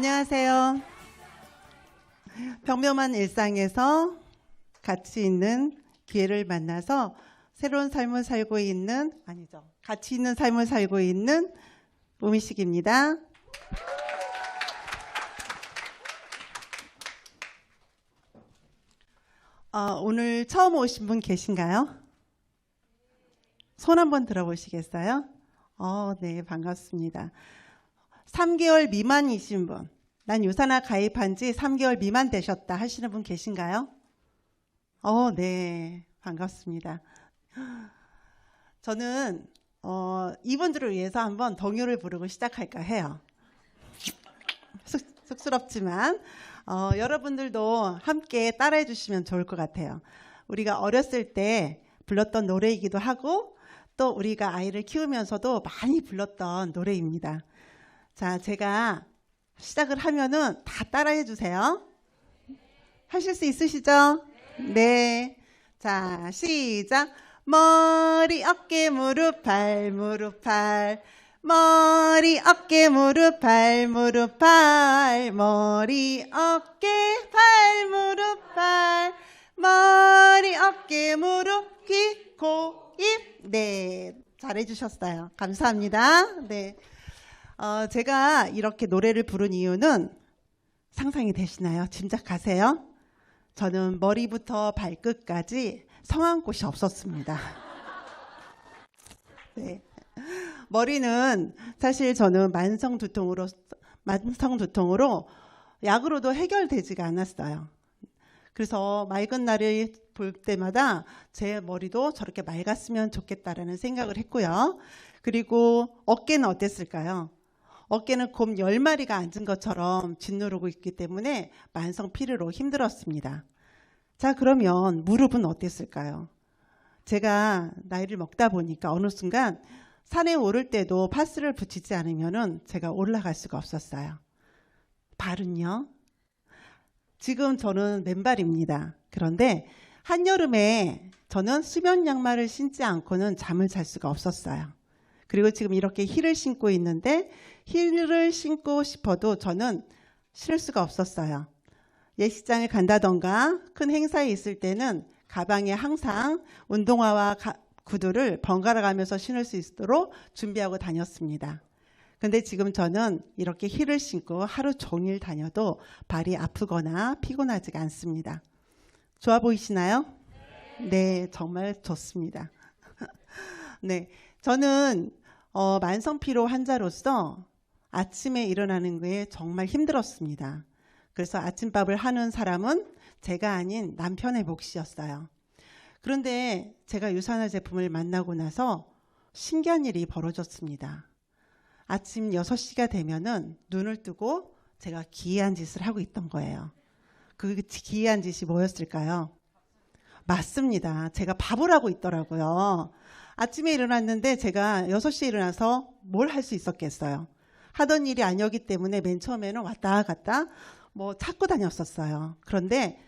안녕하세요. 평범한 일상에서 가치 있는 기회를 만나서 새로운 삶을 살고 있는, 아니죠, 가치 있는 삶을 살고 있는 우미식입니다. 오늘 처음 오신 분 계신가요? 손 한번 들어보시겠어요? 네, 반갑습니다. 3개월 미만이신 분, 난 유산화 가입한 지 3개월 미만 되셨다 하시는 분 계신가요? 네, 반갑습니다. 저는 이분들을 위해서 한번 동요를 부르고 시작할까 해요. 쑥스럽지만 여러분들도 함께 따라해 주시면 좋을 것 같아요. 우리가 어렸을 때 불렀던 노래이기도 하고 또 우리가 아이를 키우면서도 많이 불렀던 노래입니다. 자, 제가 시작을 하면은 다 따라해 주세요. 하실 수 있으시죠? 네. 자, 시작. 머리, 어깨, 무릎, 발, 무릎, 팔. 머리, 어깨, 무릎, 발, 무릎, 팔. 머리, 어깨, 발, 무릎, 팔. 머리, 어깨, 무릎, 귀, 코, 입. 네, 잘해주셨어요. 감사합니다. 네. 제가 이렇게 노래를 부른 이유는 상상이 되시나요? 짐작하세요? 저는 머리부터 발끝까지 성한 곳이 없었습니다. 네. 머리는 사실 저는 만성 두통으로 약으로도 해결되지가 않았어요. 그래서 맑은 날을 볼 때마다 제 머리도 저렇게 맑았으면 좋겠다라는 생각을 했고요. 그리고 어깨는 어땠을까요? 어깨는 곰 10마리가 앉은 것처럼 짓누르고 있기 때문에 만성 피로로 힘들었습니다. 자, 그러면 무릎은 어땠을까요? 제가 나이를 먹다 보니까 어느 순간 산에 오를 때도 파스를 붙이지 않으면 제가 올라갈 수가 없었어요. 발은요? 지금 저는 맨발입니다. 그런데 한여름에 저는 수면 양말을 신지 않고는 잠을 잘 수가 없었어요. 그리고 지금 이렇게 힐을 신고 있는데 힐을 신고 싶어도 저는 신을 수가 없었어요. 예식장에 간다던가 큰 행사에 있을 때는 가방에 항상 운동화와 구두를 번갈아 가면서 신을 수 있도록 준비하고 다녔습니다. 근데 지금 저는 이렇게 힐을 신고 하루 종일 다녀도 발이 아프거나 피곤하지가 않습니다. 좋아 보이시나요? 네, 정말 좋습니다. 네, 저는 만성피로 환자로서 아침에 일어나는 게 정말 힘들었습니다. 그래서 아침밥을 하는 사람은 제가 아닌 남편의 몫이었어요. 그런데 제가 유산화 제품을 만나고 나서 신기한 일이 벌어졌습니다. 아침 6시가 되면은 눈을 뜨고 제가 기이한 짓을 하고 있던 거예요. 그 기이한 짓이 뭐였을까요? 맞습니다. 제가 밥을 하고 있더라고요. 아침에 일어났는데 제가 6시에 일어나서 뭘 할 수 있었겠어요? 하던 일이 아니었기 때문에 맨 처음에는 왔다 갔다 찾고 다녔었어요. 그런데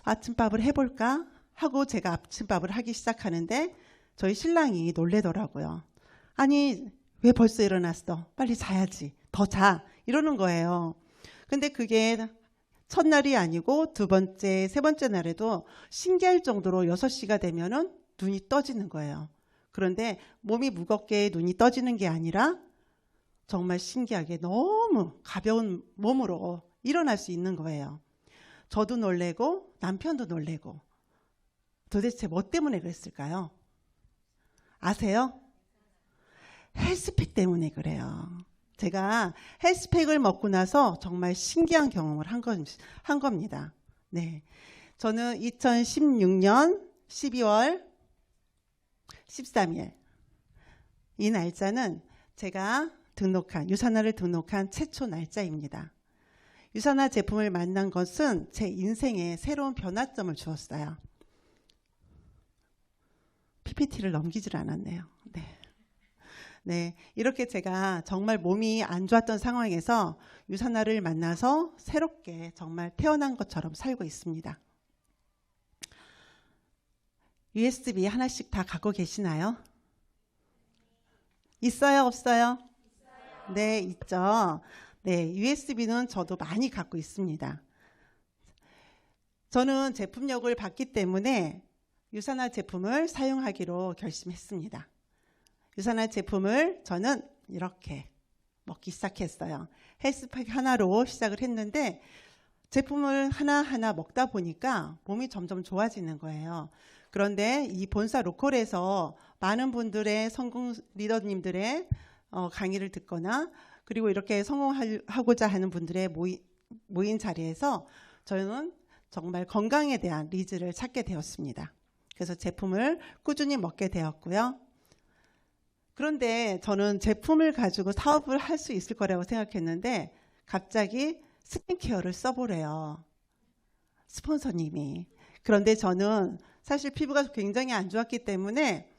아침밥을 해볼까 하고 제가 아침밥을 하기 시작하는데 저희 신랑이 놀래더라고요. 아니, 왜 벌써 일어났어? 빨리 자야지. 더 자. 이러는 거예요. 근데 그게 첫날이 아니고 두 번째, 세 번째 날에도 신기할 정도로 6시가 되면은 눈이 떠지는 거예요. 그런데 몸이 무겁게 눈이 떠지는 게 아니라 정말 신기하게 너무 가벼운 몸으로 일어날 수 있는 거예요. 저도 놀래고 남편도 놀래고. 도대체 뭐 때문에 그랬을까요? 아세요? 헬스팩 때문에 그래요. 제가 헬스팩을 먹고 나서 정말 신기한 경험을 한 겁니다. 네, 저는 2016년 12월 13일 이 날짜는 제가 유산화를 등록한 최초 날짜입니다. 유산화 제품을 만난 것은 제 인생에 새로운 변화점을 주었어요. PPT를 넘기질 않았네요. 네, 이렇게 제가 정말 몸이 안 좋았던 상황에서 유산화를 만나서 새롭게 정말 태어난 것처럼 살고 있습니다. USB 하나씩 다 갖고 계시나요? 있어요, 없어요? 네, 있죠. 네, USB는 저도 많이 갖고 있습니다. 저는 제품력을 봤기 때문에 유산화 제품을 사용하기로 결심했습니다. 유산화 제품을 저는 이렇게 먹기 시작했어요. 헬스팩 하나로 시작을 했는데 제품을 하나하나 먹다 보니까 몸이 점점 좋아지는 거예요. 그런데 이 본사 로컬에서 많은 분들의 성공 리더님들의 강의를 듣거나 그리고 이렇게 성공하고자 하는 분들의 모인 자리에서 저는 정말 건강에 대한 니즈를 찾게 되었습니다. 그래서 제품을 꾸준히 먹게 되었고요. 그런데 저는 제품을 가지고 사업을 할 수 있을 거라고 생각했는데 갑자기 스킨케어를 써보래요. 스폰서님이. 그런데 저는 사실 피부가 굉장히 안 좋았기 때문에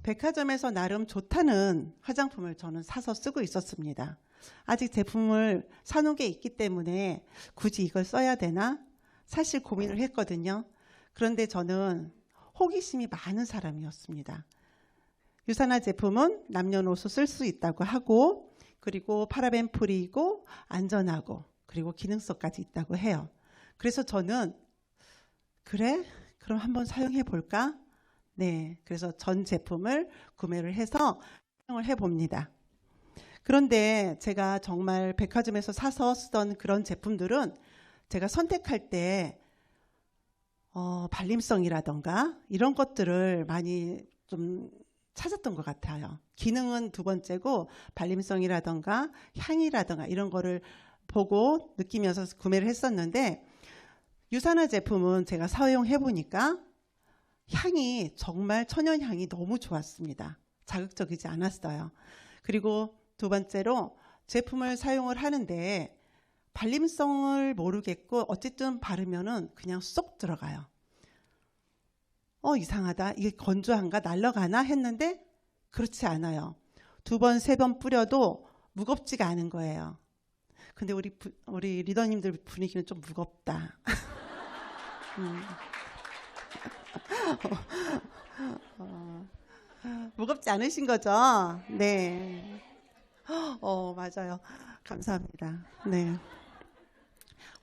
백화점에서 나름 좋다는 화장품을 저는 사서 쓰고 있었습니다. 아직 제품을 사놓은 게 있기 때문에 굳이 이걸 써야 되나? 사실 고민을 했거든요. 그런데 저는 호기심이 많은 사람이었습니다. 유산화 제품은 남녀노소 쓸 수 있다고 하고 그리고 파라벤 프리이고 안전하고 그리고 기능성까지 있다고 해요. 그래서 저는 그래? 그럼 한번 사용해 볼까? 네, 그래서 전 제품을 구매를 해서 사용을 해봅니다. 그런데 제가 정말 백화점에서 사서 쓰던 그런 제품들은 제가 선택할 때 발림성이라던가 이런 것들을 많이 좀 찾았던 것 같아요. 기능은 두 번째고 발림성이라던가 향이라던가 이런 거를 보고 느끼면서 구매를 했었는데 유산화 제품은 제가 사용해 보니까 향이 정말 천연향이 너무 좋았습니다. 자극적이지 않았어요. 그리고 두 번째로 제품을 사용을 하는데 발림성을 모르겠고 어쨌든 바르면은 그냥 쏙 들어가요. 이상하다. 이게 건조한가 날아가나 했는데 그렇지 않아요. 두 번, 세 번 뿌려도 무겁지가 않은 거예요. 근데 우리 리더님들 분위기는 좀 무겁다. 무겁지 않으신 거죠? 네. 맞아요. 감사합니다. 네.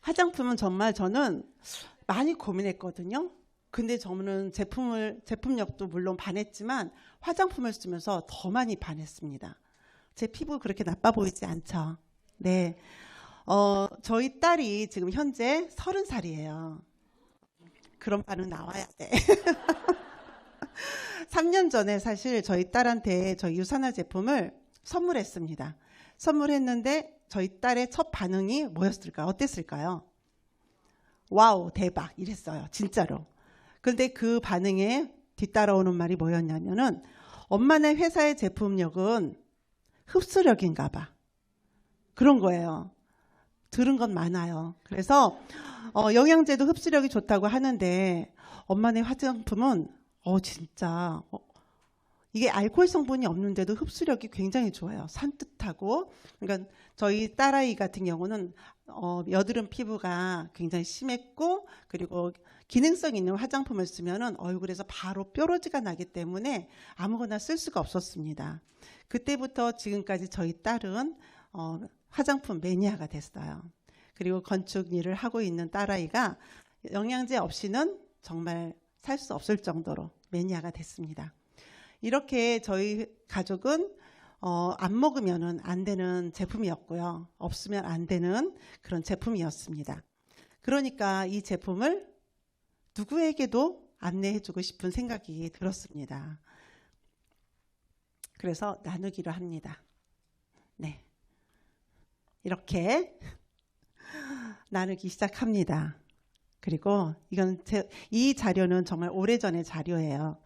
화장품은 정말 저는 많이 고민했거든요. 근데 저는 제품력도 물론 반했지만 화장품을 쓰면서 더 많이 반했습니다. 제 피부 그렇게 나빠 보이지 않죠? 네. 저희 딸이 지금 현재 30살이에요. 그런 반응 나와야 돼. 3년 전에 사실 저희 딸한테 저희 유산화 제품을 선물했습니다. 선물했는데 저희 딸의 첫 반응이 뭐였을까요? 어땠을까요? 와우, 대박 이랬어요. 진짜로. 그런데 그 반응에 뒤따라오는 말이 뭐였냐면은 엄마네 회사의 제품력은 흡수력인가 봐. 그런 거예요. 들은 건 많아요. 그래서 영양제도 흡수력이 좋다고 하는데 엄마네 화장품은 진짜 이게 알코올 성분이 없는데도 흡수력이 굉장히 좋아요. 산뜻하고. 그러니까 저희 딸아이 같은 경우는 여드름 피부가 굉장히 심했고 그리고 기능성 있는 화장품을 쓰면은 얼굴에서 바로 뾰루지가 나기 때문에 아무거나 쓸 수가 없었습니다. 그때부터 지금까지 저희 딸은 화장품 매니아가 됐어요. 그리고 건축 일을 하고 있는 딸아이가 영양제 없이는 정말 살 수 없을 정도로 매니아가 됐습니다. 이렇게 저희 가족은 안 먹으면 안 되는 제품이었고요. 없으면 안 되는 그런 제품이었습니다. 그러니까 이 제품을 누구에게도 안내해주고 싶은 생각이 들었습니다. 그래서 나누기로 합니다. 네, 이렇게 나누기 시작합니다. 그리고 이 자료는 정말 오래전의 자료예요.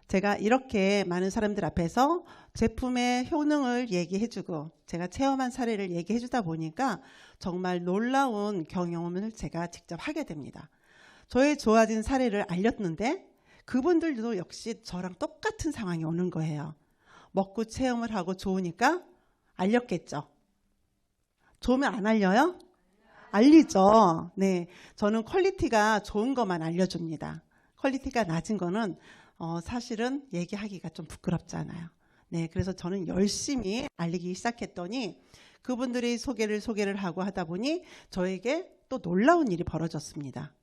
제가 이렇게 많은 사람들 앞에서 제품의 효능을 얘기해주고 제가 체험한 사례를 얘기해주다 보니까 정말 놀라운 경험을 제가 직접 하게 됩니다. 저의 좋아진 사례를 알렸는데 그분들도 역시 저랑 똑같은 상황이 오는 거예요. 먹고 체험을 하고 좋으니까 알렸겠죠. 좋으면 안 알려요? 알리죠. 네, 저는 퀄리티가 좋은 것만 알려줍니다. 퀄리티가 낮은 거는 사실은 얘기하기가 좀 부끄럽잖아요. 네, 그래서 저는 열심히 알리기 시작했더니 그분들이 소개를 하고 하다 보니 저에게 또 놀라운 일이 벌어졌습니다.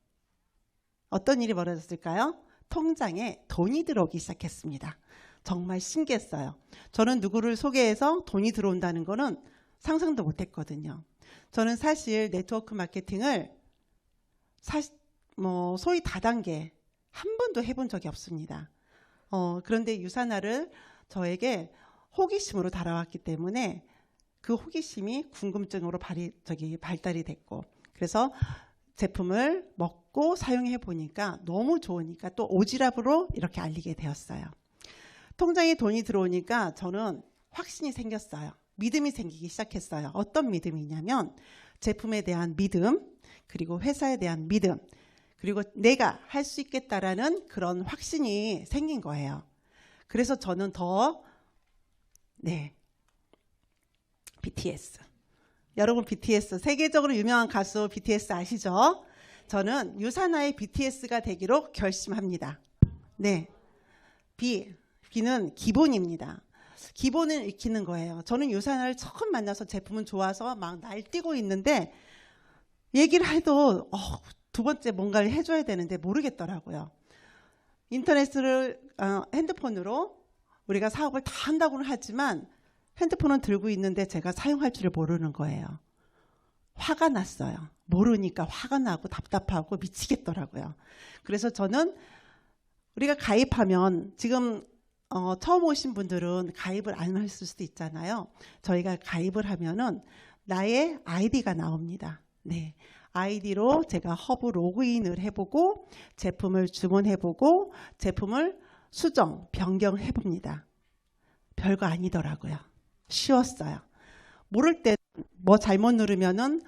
어떤 일이 벌어졌을까요? 통장에 돈이 들어오기 시작했습니다. 정말 신기했어요. 저는 누구를 소개해서 돈이 들어온다는 거는 상상도 못했거든요. 저는 사실 네트워크 마케팅을 소위 다단계 한 번도 해본 적이 없습니다. 그런데 유사나를 저에게 호기심으로 달아왔기 때문에 그 호기심이 궁금증으로 발달이 됐고, 그래서 제품을 먹고 사용해 보니까 너무 좋으니까 또 오지랖으로 이렇게 알리게 되었어요. 통장에 돈이 들어오니까 저는 확신이 생겼어요. 믿음이 생기기 시작했어요. 어떤 믿음이냐면 제품에 대한 믿음, 그리고 회사에 대한 믿음, 그리고 내가 할 수 있겠다라는 그런 확신이 생긴 거예요. 그래서 저는 BTS. 여러분 BTS, 세계적으로 유명한 가수 BTS 아시죠? 저는 유사나의 BTS가 되기로 결심합니다. 네, B는 기본입니다. 기본을 익히는 거예요. 저는 유사나를 처음 만나서 제품은 좋아서 막 날뛰고 있는데 얘기를 해도 두 번째 뭔가를 해줘야 되는데 모르겠더라고요. 인터넷을 핸드폰으로 우리가 사업을 다 한다고는 하지만 핸드폰은 들고 있는데 제가 사용할 줄을 모르는 거예요. 화가 났어요. 모르니까 화가 나고 답답하고 미치겠더라고요. 그래서 저는 우리가 가입하면 지금 처음 오신 분들은 가입을 안 했을 수도 있잖아요. 저희가 가입을 하면은 나의 아이디가 나옵니다. 네, 아이디로 제가 허브 로그인을 해보고 제품을 주문해보고 제품을 수정, 변경해봅니다. 별거 아니더라고요. 쉬웠어요. 모를 때 뭐 잘못 누르면은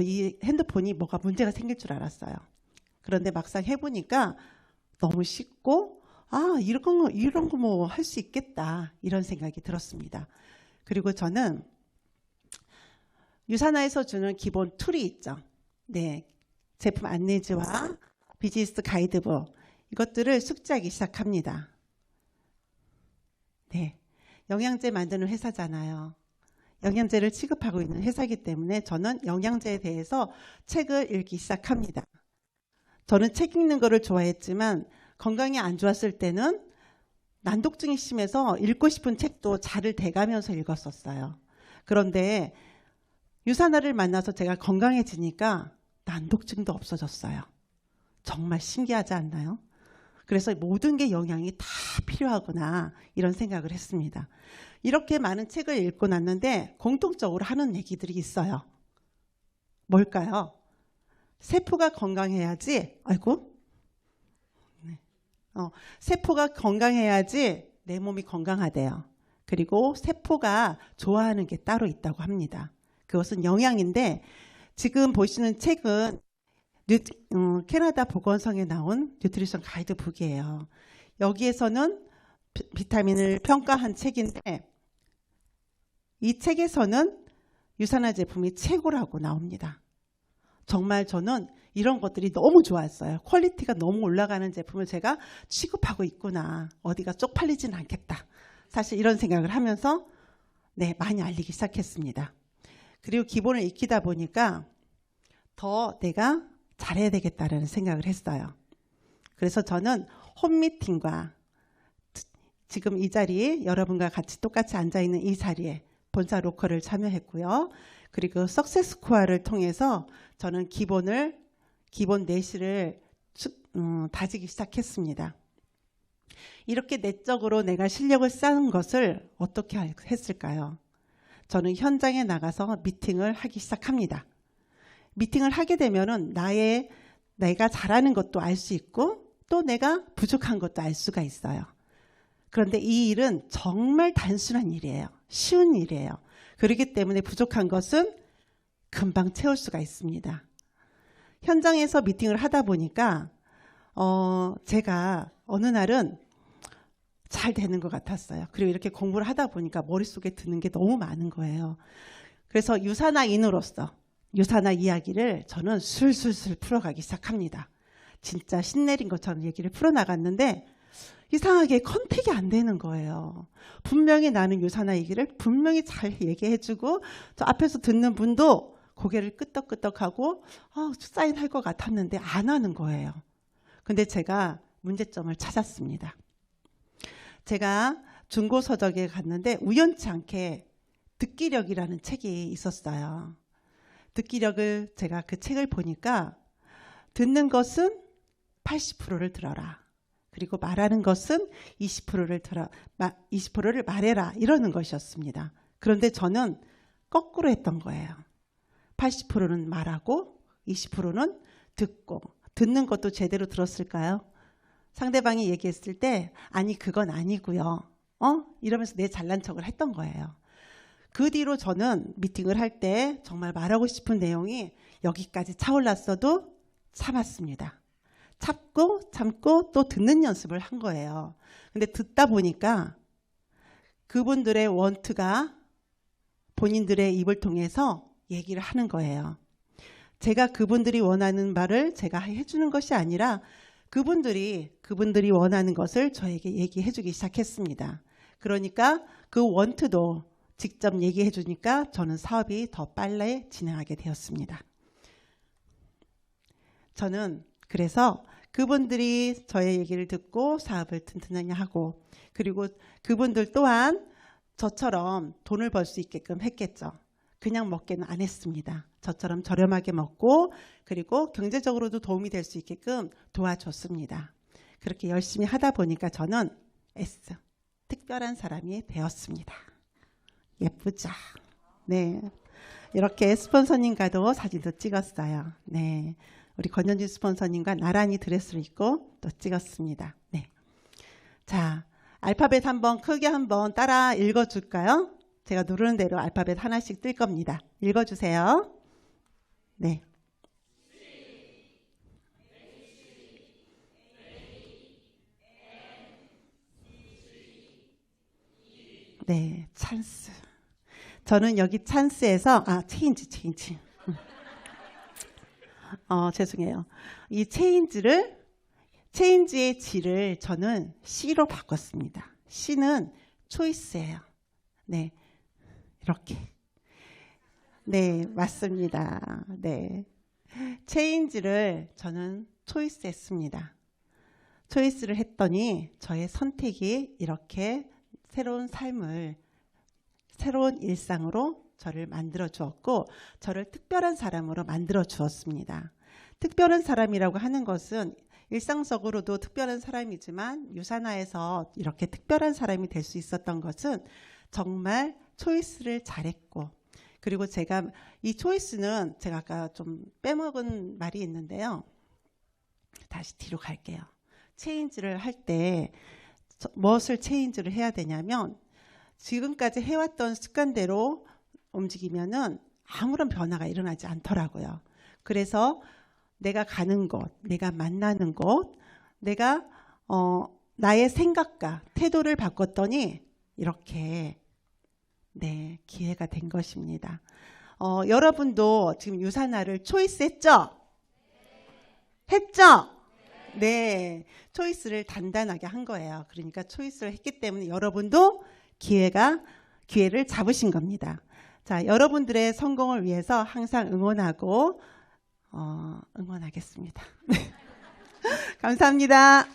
이 핸드폰이 뭐가 문제가 생길 줄 알았어요. 그런데 막상 해보니까 너무 쉽고 이런 거 뭐 할 수 있겠다 이런 생각이 들었습니다. 그리고 저는 유사나에서 주는 기본 툴이 있죠. 네, 제품 안내지와 비즈니스 가이드북 이것들을 숙지하기 시작합니다. 네, 영양제 만드는 회사잖아요. 영양제를 취급하고 있는 회사이기 때문에 저는 영양제에 대해서 책을 읽기 시작합니다. 저는 책 읽는 거를 좋아했지만 건강이 안 좋았을 때는 난독증이 심해서 읽고 싶은 책도 자를 대가면서 읽었었어요. 그런데 유사나를 만나서 제가 건강해지니까 난독증도 없어졌어요. 정말 신기하지 않나요? 그래서 모든 게 영양이 다 필요하구나 이런 생각을 했습니다. 이렇게 많은 책을 읽고 났는데 공통적으로 하는 얘기들이 있어요. 뭘까요? 세포가 건강해야지, 세포가 건강해야지 내 몸이 건강하대요. 그리고 세포가 좋아하는 게 따로 있다고 합니다. 그것은 영양인데 지금 보시는 책은 캐나다 보건성에 나온 뉴트리션 가이드북이에요. 여기에서는 비타민을 평가한 책인데 이 책에서는 유사나 제품이 최고라고 나옵니다. 정말 저는 이런 것들이 너무 좋았어요. 퀄리티가 너무 올라가는 제품을 제가 취급하고 있구나. 어디가 쪽팔리진 않겠다. 사실 이런 생각을 하면서 많이 알리기 시작했습니다. 그리고 기본을 익히다 보니까 더 내가 잘해야 되겠다라는 생각을 했어요. 그래서 저는 홈미팅과 지금 이 자리에 여러분과 같이 똑같이 앉아있는 이 자리에 본사 로컬을 참여했고요. 그리고 석세스코어를 통해서 저는 기본 내실을 다지기 시작했습니다. 이렇게 내적으로 내가 실력을 쌓은 것을 어떻게 했을까요? 저는 현장에 나가서 미팅을 하기 시작합니다. 미팅을 하게 되면은 내가 잘하는 것도 알 수 있고 또 내가 부족한 것도 알 수가 있어요. 그런데 이 일은 정말 단순한 일이에요. 쉬운 일이에요. 그렇기 때문에 부족한 것은 금방 채울 수가 있습니다. 현장에서 미팅을 하다 보니까 제가 어느 날은 잘 되는 것 같았어요. 그리고 이렇게 공부를 하다 보니까 머릿속에 드는 게 너무 많은 거예요. 그래서 유사나인으로서 유사나 이야기를 저는 술술술 풀어가기 시작합니다. 진짜 신내린 것처럼 얘기를 풀어나갔는데 이상하게 컨택이 안 되는 거예요. 분명히 나는 유산화 얘기를 분명히 잘 얘기해주고 저 앞에서 듣는 분도 고개를 끄덕끄덕하고 사인할 것 같았는데 안 하는 거예요. 근데 제가 문제점을 찾았습니다. 제가 중고서적에 갔는데 우연치 않게 듣기력이라는 책이 있었어요. 듣기력을 제가 그 책을 보니까 듣는 것은 80%를 들어라. 그리고 말하는 것은 20%를 말해라. 이러는 것이었습니다. 그런데 저는 거꾸로 했던 거예요. 80%는 말하고 20%는 듣고 듣는 것도 제대로 들었을까요? 상대방이 얘기했을 때 아니 그건 아니고요. 이러면서 내 잘난 척을 했던 거예요. 그 뒤로 저는 미팅을 할 때 정말 말하고 싶은 내용이 여기까지 차올랐어도 참았습니다. 참고 또 듣는 연습을 한 거예요. 근데 듣다 보니까 그분들의 원투가 본인들의 입을 통해서 얘기를 하는 거예요. 제가 그분들이 원하는 말을 제가 해주는 것이 아니라 그분들이 원하는 것을 저에게 얘기해 주기 시작했습니다. 그러니까 그 원투도 직접 얘기해 주니까 저는 사업이 더 빨리 진행하게 되었습니다. 저는 그래서 그분들이 저의 얘기를 듣고 사업을 튼튼하게 하고 그리고 그분들 또한 저처럼 돈을 벌 수 있게끔 했겠죠. 그냥 먹게는 안 했습니다. 저처럼 저렴하게 먹고 그리고 경제적으로도 도움이 될 수 있게끔 도와줬습니다. 그렇게 열심히 하다 보니까 저는 특별한 사람이 되었습니다. 예쁘죠? 네, 이렇게 스폰서님과도 사진도 찍었어요. 네, 우리 권현진 스폰서님과 나란히 드레스를 입고 또 찍었습니다. 네, 자, 알파벳 한번 크게 한번 따라 읽어줄까요? 제가 누르는 대로 알파벳 하나씩 뜰 겁니다. 읽어주세요. 네. 네, 찬스. 저는 여기 찬스에서 체인지. 죄송해요. 이 체인지의 G를 저는 C로 바꿨습니다. C는 초이스예요. 네, 이렇게. 네, 맞습니다. 네, 체인지를 저는 초이스했습니다. 초이스를 했더니 저의 선택이 이렇게 새로운 삶을, 새로운 일상으로 저를 만들어 주었고 저를 특별한 사람으로 만들어 주었습니다. 특별한 사람이라고 하는 것은 일상적으로도 특별한 사람이지만 유산화에서 이렇게 특별한 사람이 될 수 있었던 것은 정말 초이스를 잘했고 그리고 제가 이 초이스는 제가 아까 좀 빼먹은 말이 있는데요. 다시 뒤로 갈게요. 체인지를 할 때 무엇을 체인지를 해야 되냐면 지금까지 해왔던 습관대로 움직이면은 아무런 변화가 일어나지 않더라고요. 그래서 내가 가는 곳, 내가 만나는 곳, 내가 나의 생각과 태도를 바꿨더니 이렇게 기회가 된 것입니다. 여러분도 지금 유산화를 초이스했죠? 했죠? 네, 초이스를 단단하게 한 거예요. 그러니까 초이스를 했기 때문에 여러분도 기회를 잡으신 겁니다. 자, 여러분들의 성공을 위해서 항상 응원하겠습니다. 감사합니다.